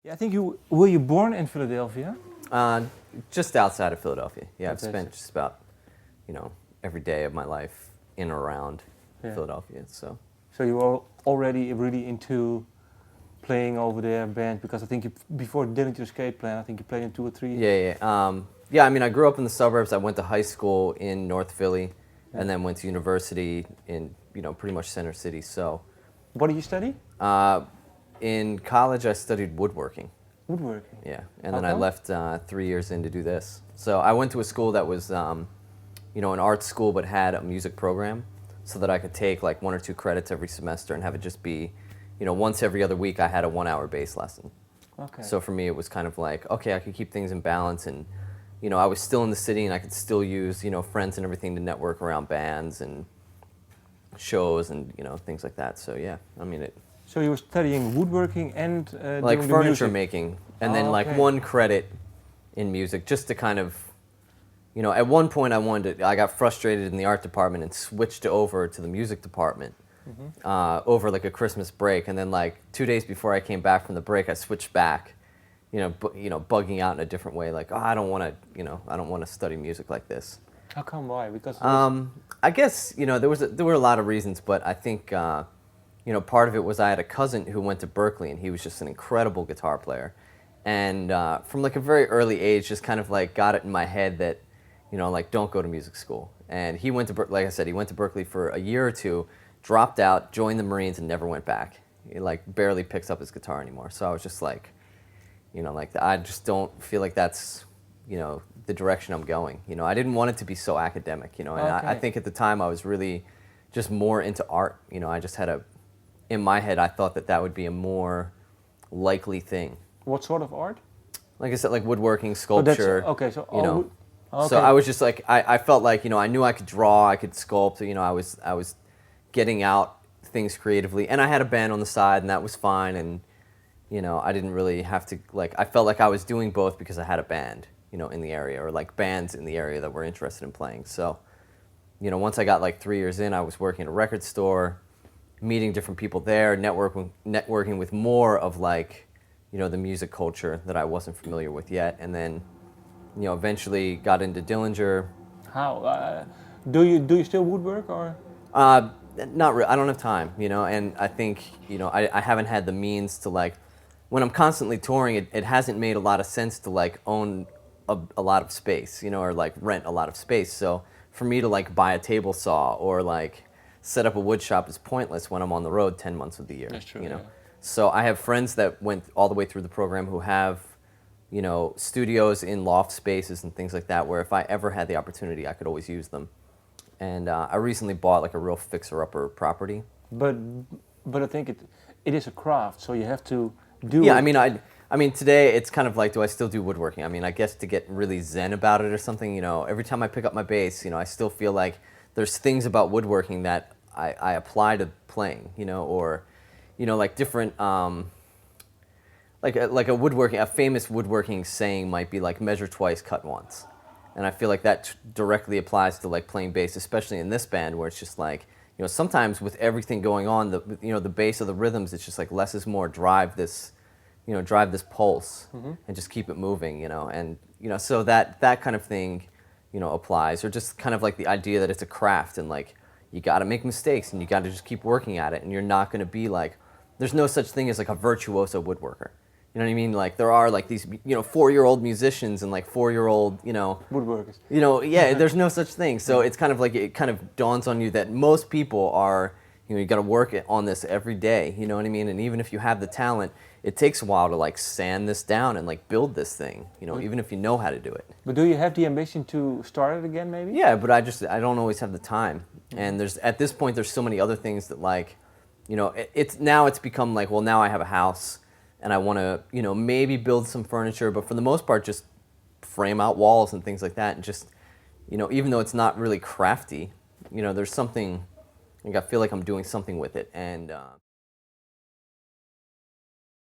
Yeah, I think were you born in Philadelphia? Uh, just outside of Philadelphia. Yeah, I've Okay. spent just about, every day of my life in or around Yeah. Philadelphia. So So you were already really into playing over there, band, because I think before Dillinger Skate Plan, I think you played in 2 or 3. yeah. I mean, I grew up in the suburbs. I went to high school in North Philly, Yeah. and then went to university in pretty much Center City. So What do you study? in college, I studied woodworking. Woodworking. Yeah, and How then I come? left 3 years in to do this. So I went to a school that was, an art school, but had a music program, so that I could take like 1 or 2 credits every semester and have it just be, once every other week I had a 1-hour bass lesson. Okay. So for me, it was kind of like, okay, I could keep things in balance, and I was still in the city, and I could still use friends and everything to network around bands and shows and things like that. So yeah, I mean it. So you were studying woodworking and Like doing the furniture music. making, and then Oh, like okay. 1 credit in music, just to kind of, at one point I got frustrated in the art department and switched over to the music department over like a Christmas break, and then like 2 days before I came back from the break, I switched back, bugging out in a different way, like, oh, I don't want to study music like this. How come? Why? Because I guess there were a lot of reasons, but I think part of it was I had a cousin who went to Berkeley, and he was just an incredible guitar player, and from like a very early age, just kind of like got it in my head that like, don't go to music school. And he went to like I said, he went to Berkeley for a year or 2, dropped out, joined the Marines, and never went back. He like barely picks up his guitar anymore. So I was just like, like I just don't feel like that's the direction I'm going. I didn't want it to be so academic, and I Okay. think at the time I was really just more into art. I just had in my head, I thought that would be a more likely thing. what sort of art? Like I said, like woodworking, So that's sculpture. okay. So you know. okay. So I was just like, I felt like, I knew I could draw, I could sculpt, I was getting out things creatively, and I had a band on the side, and that was fine, and I didn't really have to, like, I felt like I was doing both because I had a band, in the area, or like bands in the area that were interested in playing. So, once I got like 3 years in, I was working at a record store, meeting different people there, networking with more of like, the music culture that I wasn't familiar with yet, and then, eventually got into Dillinger. How? Do you still woodwork or? Not really. I don't have time, and I think, I haven't had the means to like, when I'm constantly touring, it hasn't made a lot of sense to like own a lot of space, or like rent a lot of space. So for me to like buy a table saw or like set up a wood shop is pointless when I'm on the road 10 months of the year. That's true, yeah. So I have friends that went all the way through the program who have, studios in loft spaces and things like that, where if I ever had the opportunity, I could always use them. And I recently bought like a real fixer-upper property. But I think it is a craft, so you have to do. Yeah, it. I mean, today it's kind of like, do I still do woodworking? I mean, I guess to get really zen about it or something, every time I pick up my bass, I still feel like there's things about woodworking that I apply to playing, or, like different, like a famous woodworking saying might be like, measure twice, cut once. And I feel like that directly applies to like playing bass, especially in this band, where it's just like, sometimes with everything going on, the bass of the rhythms, it's just like less is more. Drive this pulse and just keep it moving, and so that kind of thing, applies, or just kind of like the idea that it's a craft, and like you got to make mistakes, and you got to just keep working at it, and you're not going to be like, there's no such thing as like a virtuoso woodworker. You know what I mean? Like there are like these 4-year-old musicians and like 4-year-old Woodworkers. Yeah, there's no such thing. So it's kind of like, it kind of dawns on you that most people are, you got to work on this every day, you know what I mean? And even if you have the talent, it takes a while to like sand this down and like build this thing, even if you know how to do it. But do you have the ambition to start it again, maybe? Yeah, but I don't always have the time. And at this point, there's so many other things that like, it's become like, well, now I have a house, and I want to, maybe build some furniture, but for the most part, just frame out walls and things like that, and just, even though it's not really crafty, there's something, like I feel like I'm doing something with it, and